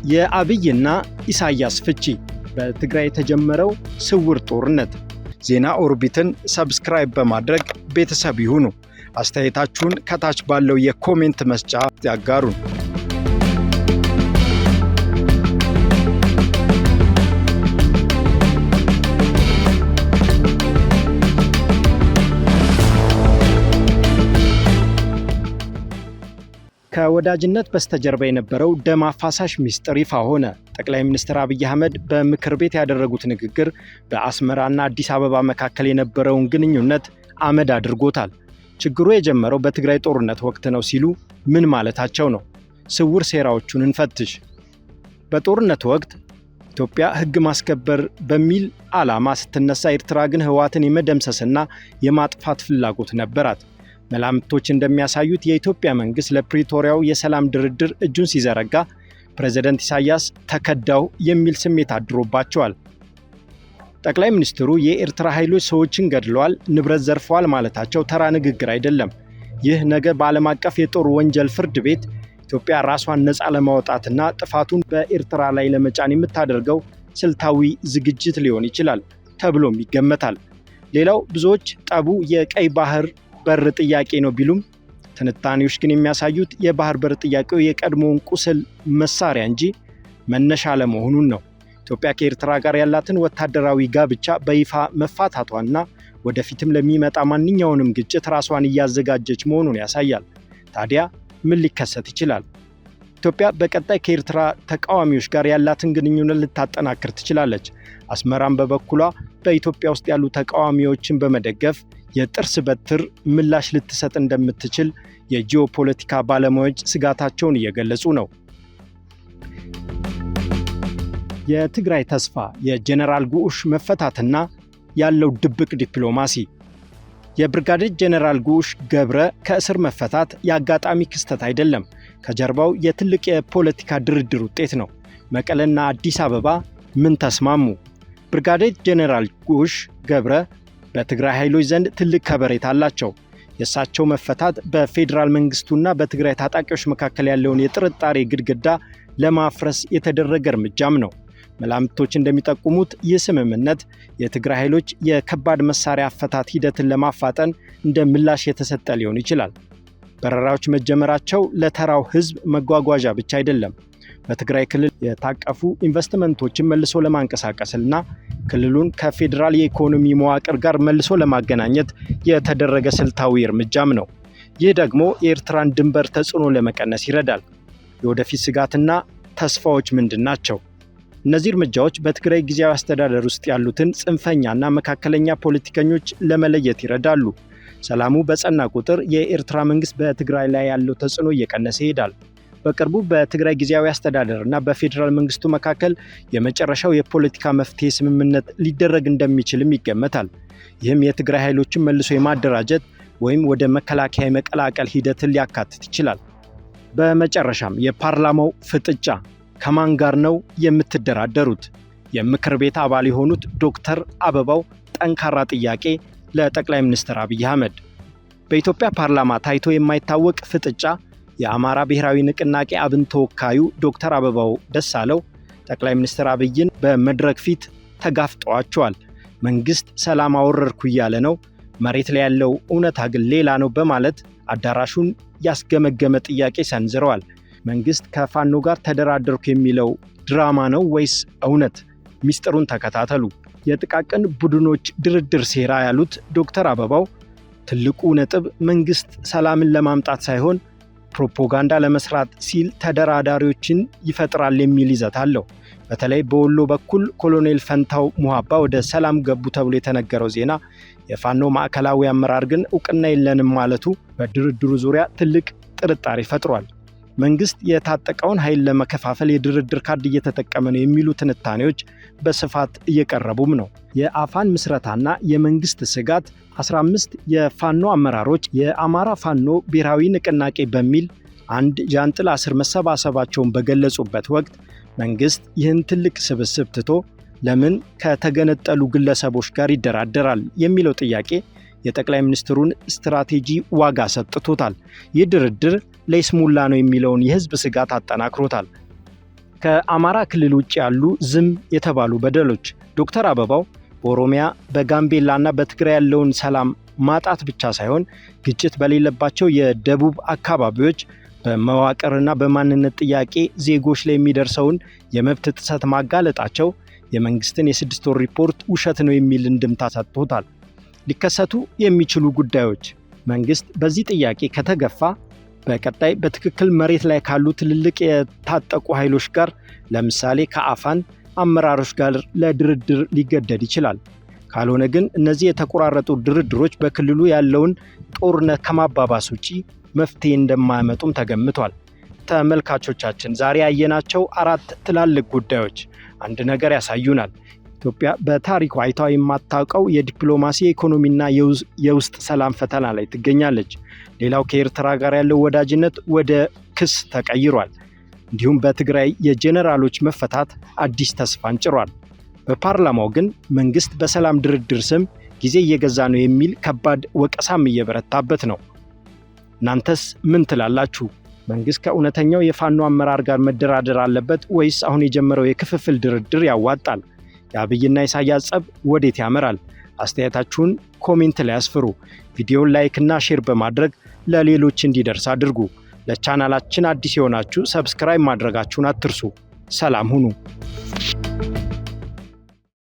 የአብይና ኢሳያስ ፍቺ፣ በትግራይ የተጀመረው ስውር ጦርነት። ዜና ኦርቢትን ሰብስክራይብ በማድረግ ቤተሰብ ይሁኑ። አስተያየታችሁን ከታች ባለው የኮሜንት መስጫ ያጋሩን። ከወዳጅነት በስተጀርባ የነበረው ደም አፋሳሽ ሚስጥር ይፋ ሆነ። ጠቅላይ ሚኒስትር አብይ አህመድ በምክር ቤት ያደረጉት ንግግር በአስመራና አዲስ አበባ መካከል የነበረውን ግንኙነት አመድ አድርጎታል። ችግሩ የጀመረው በትግራይ ጦርነት ወቅት ነው ሲሉ ምን ማለታቸው ነው? ስውር ሴራዎቹን እንፈትሽ። በጦርነቱ ወቅት ኢትዮጵያ ሕግ ማስከበር በሚል ዓላማ ስትነሳ፣ ኤርትራ ግን ህወሓትን የመደምሰስና የማጥፋት ፍላጎት ነበራት። መላምቶች እንደሚያሳዩት የኢትዮጵያ መንግስት ለፕሪቶሪያው የሰላም ድርድር እጁን ሲዘረጋ ፕሬዝዳንት ኢሳያስ ተከዳው የሚል ስሜት አድሮባቸዋል። ጠቅላይ ሚኒስትሩ የኤርትራ ኃይሎች ሰዎችን ገድለዋል፣ ንብረት ዘርፈዋል ማለታቸው ተራ ንግግር አይደለም። ይህ ነገ በዓለም አቀፍ የጦር ወንጀል ፍርድ ቤት ኢትዮጵያ ራሷን ነፃ ለማውጣትና ጥፋቱን በኤርትራ ላይ ለመጫን የምታደርገው ስልታዊ ዝግጅት ሊሆን ይችላል ተብሎም ይገመታል። ሌላው ብዙዎች ጠቡ የቀይ ባህር በር ጥያቄ ነው ቢሉም ትንታኔዎች ግን የሚያሳዩት የባህር በር ጥያቄው የቀድሞውን ቁስል መሳሪያ እንጂ መነሻ ለመሆኑን ነው። ኢትዮጵያ ከኤርትራ ጋር ያላትን ወታደራዊ ጋብቻ በይፋ መፋታቷና ወደፊትም ለሚመጣ ማንኛውንም ግጭት ራሷን እያዘጋጀች መሆኑን ያሳያል። ታዲያ ምን ሊከሰት ይችላል? ኢትዮጵያ በቀጣይ ከኤርትራ ተቃዋሚዎች ጋር ያላትን ግንኙነት ልታጠናክር ትችላለች። አስመራም በበኩሏ በኢትዮጵያ ውስጥ ያሉ ተቃዋሚዎችን በመደገፍ የጥርስ በትር ምላሽ ልትሰጥ እንደምትችል የጂኦፖለቲካ ባለሙያዎች ስጋታቸውን እየገለጹ ነው። የትግራይ ተስፋ፣ የጀነራል ጉዑሽ መፈታትና ያለው ድብቅ ዲፕሎማሲ። የብርጋዴር ጀነራል ጉዑሽ ገብረ ከእስር መፈታት የአጋጣሚ ክስተት አይደለም። ከጀርባው የትልቅ የፖለቲካ ድርድር ውጤት ነው። መቀለና አዲስ አበባ ምን ተስማሙ? ብርጋዴር ጀነራል ጉዑሽ ገብረ በትግራይ ኃይሎች ዘንድ ትልቅ ከበሬታ አላቸው። የእሳቸው መፈታት በፌዴራል መንግስቱና በትግራይ ታጣቂዎች መካከል ያለውን የጥርጣሬ ግድግዳ ለማፍረስ የተደረገ እርምጃም ነው። መላምቶች እንደሚጠቁሙት ይህ ስምምነት የትግራይ ኃይሎች የከባድ መሳሪያ አፈታት ሂደትን ለማፋጠን እንደ ምላሽ የተሰጠ ሊሆን ይችላል። በረራዎች መጀመራቸው ለተራው ህዝብ መጓጓዣ ብቻ አይደለም። በትግራይ ክልል የታቀፉ ኢንቨስትመንቶችን መልሶ ለማንቀሳቀስና ክልሉን ከፌዴራል የኢኮኖሚ መዋቅር ጋር መልሶ ለማገናኘት የተደረገ ስልታዊ እርምጃም ነው። ይህ ደግሞ የኤርትራን ድንበር ተጽዕኖ ለመቀነስ ይረዳል። የወደፊት ስጋትና ተስፋዎች ምንድን ናቸው? እነዚህ እርምጃዎች በትግራይ ጊዜያዊ አስተዳደር ውስጥ ያሉትን ጽንፈኛና መካከለኛ ፖለቲከኞች ለመለየት ይረዳሉ። ሰላሙ በጸና ቁጥር የኤርትራ መንግስት በትግራይ ላይ ያለው ተጽዕኖ እየቀነሰ ይሄዳል። በቅርቡ በትግራይ ጊዜያዊ አስተዳደርና በፌዴራል መንግስቱ መካከል የመጨረሻው የፖለቲካ መፍትሄ ስምምነት ሊደረግ እንደሚችልም ይገመታል። ይህም የትግራይ ኃይሎችን መልሶ የማደራጀት ወይም ወደ መከላከያ የመቀላቀል ሂደትን ሊያካትት ይችላል። በመጨረሻም የፓርላማው ፍጥጫ። ከማን ጋር ነው የምትደራደሩት? የምክር ቤት አባል የሆኑት ዶክተር አበባው ጠንካራ ጥያቄ ለጠቅላይ ሚኒስትር አብይ አህመድ። በኢትዮጵያ ፓርላማ ታይቶ የማይታወቅ ፍጥጫ። የአማራ ብሔራዊ ንቅናቄ አብን ተወካዩ ዶክተር አበባው ደሳለው ጠቅላይ ሚኒስትር አብይን በመድረክ ፊት ተጋፍጠዋቸዋል። መንግስት ሰላም አወረርኩ እያለ ነው፣ መሬት ላይ ያለው እውነታ ግን ሌላ ነው በማለት አዳራሹን ያስገመገመ ጥያቄ ሰንዝረዋል። መንግስት ከፋኖ ጋር ተደራደርኩ የሚለው ድራማ ነው ወይስ እውነት? ሚስጥሩን ተከታተሉ። የጥቃቅን ቡድኖች ድርድር ሴራ ያሉት ዶክተር አበባው ትልቁ ነጥብ መንግስት ሰላምን ለማምጣት ሳይሆን ፕሮፓጋንዳ ለመስራት ሲል ተደራዳሪዎችን ይፈጥራል የሚል ይዘት አለው። በተለይ በወሎ በኩል ኮሎኔል ፈንታው ሙሃባ ወደ ሰላም ገቡ ተብሎ የተነገረው ዜና የፋኖ ማዕከላዊ አመራር ግን እውቅና የለንም ማለቱ በድርድሩ ዙሪያ ትልቅ ጥርጣሬ ፈጥሯል። መንግስት የታጠቀውን ኃይል ለመከፋፈል የድርድር ካርድ እየተጠቀመ ነው የሚሉ ትንታኔዎች በስፋት እየቀረቡም ነው። የአፋን ምስረታና የመንግስት ስጋት። 15 የፋኖ አመራሮች የአማራ ፋኖ ብሔራዊ ንቅናቄ በሚል አንድ ጃንጥላ ስር መሰባሰባቸውን በገለጹበት ወቅት መንግስት ይህን ትልቅ ስብስብ ትቶ ለምን ከተገነጠሉ ግለሰቦች ጋር ይደራደራል የሚለው ጥያቄ የጠቅላይ ሚኒስትሩን ስትራቴጂ ዋጋ ሰጥቶታል። ይህ ድርድር ለይስሙላ ነው የሚለውን የህዝብ ስጋት አጠናክሮታል። ከአማራ ክልል ውጭ ያሉ ዝም የተባሉ በደሎች። ዶክተር አበባው በኦሮሚያ በጋምቤላና በትግራይ ያለውን ሰላም ማጣት ብቻ ሳይሆን ግጭት በሌለባቸው የደቡብ አካባቢዎች በመዋቅርና በማንነት ጥያቄ ዜጎች ላይ የሚደርሰውን የመብት ጥሰት ማጋለጣቸው የመንግስትን የ6 ወር ሪፖርት ውሸት ነው የሚል እንድምታ ሰጥቶታል። ሊከሰቱ የሚችሉ ጉዳዮች። መንግስት በዚህ ጥያቄ ከተገፋ በቀጣይ በትክክል መሬት ላይ ካሉ ትልልቅ የታጠቁ ኃይሎች ጋር ለምሳሌ ከአፋን አመራሮች ጋር ለድርድር ሊገደድ ይችላል። ካልሆነ ግን እነዚህ የተቆራረጡ ድርድሮች በክልሉ ያለውን ጦርነት ከማባባስ ውጪ መፍትሄ እንደማያመጡም ተገምቷል። ተመልካቾቻችን ዛሬ ያየናቸው 4 ትላልቅ ጉዳዮች አንድ ነገር ያሳዩናል። ኢትዮጵያ በታሪኳ አይታው የማታውቀው የዲፕሎማሲ ኢኮኖሚና የውስጥ ሰላም ፈተና ላይ ትገኛለች። ሌላው ከኤርትራ ጋር ያለው ወዳጅነት ወደ ክስ ተቀይሯል። እንዲሁም በትግራይ የጄኔራሎች መፈታት አዲስ ተስፋን ጭሯል። በፓርላማው ግን መንግስት በሰላም ድርድር ስም ጊዜ እየገዛ ነው የሚል ከባድ ወቀሳም እየበረታበት ነው። እናንተስ ምን ትላላችሁ? መንግስት ከእውነተኛው የፋኖ አመራር ጋር መደራደር አለበት ወይስ አሁን የጀመረው የክፍፍል ድርድር ያዋጣል? የአብይና ኢሳያስ ጸብ ወዴት ያመራል? አስተያየታችሁን ኮሜንት ላይ አስፍሩ። ቪዲዮውን ላይክ እና ሼር በማድረግ ለሌሎች እንዲደርስ አድርጉ። ለቻናላችን አዲስ የሆናችሁ ሰብስክራይብ ማድረጋችሁን አትርሱ። ሰላም ሁኑ።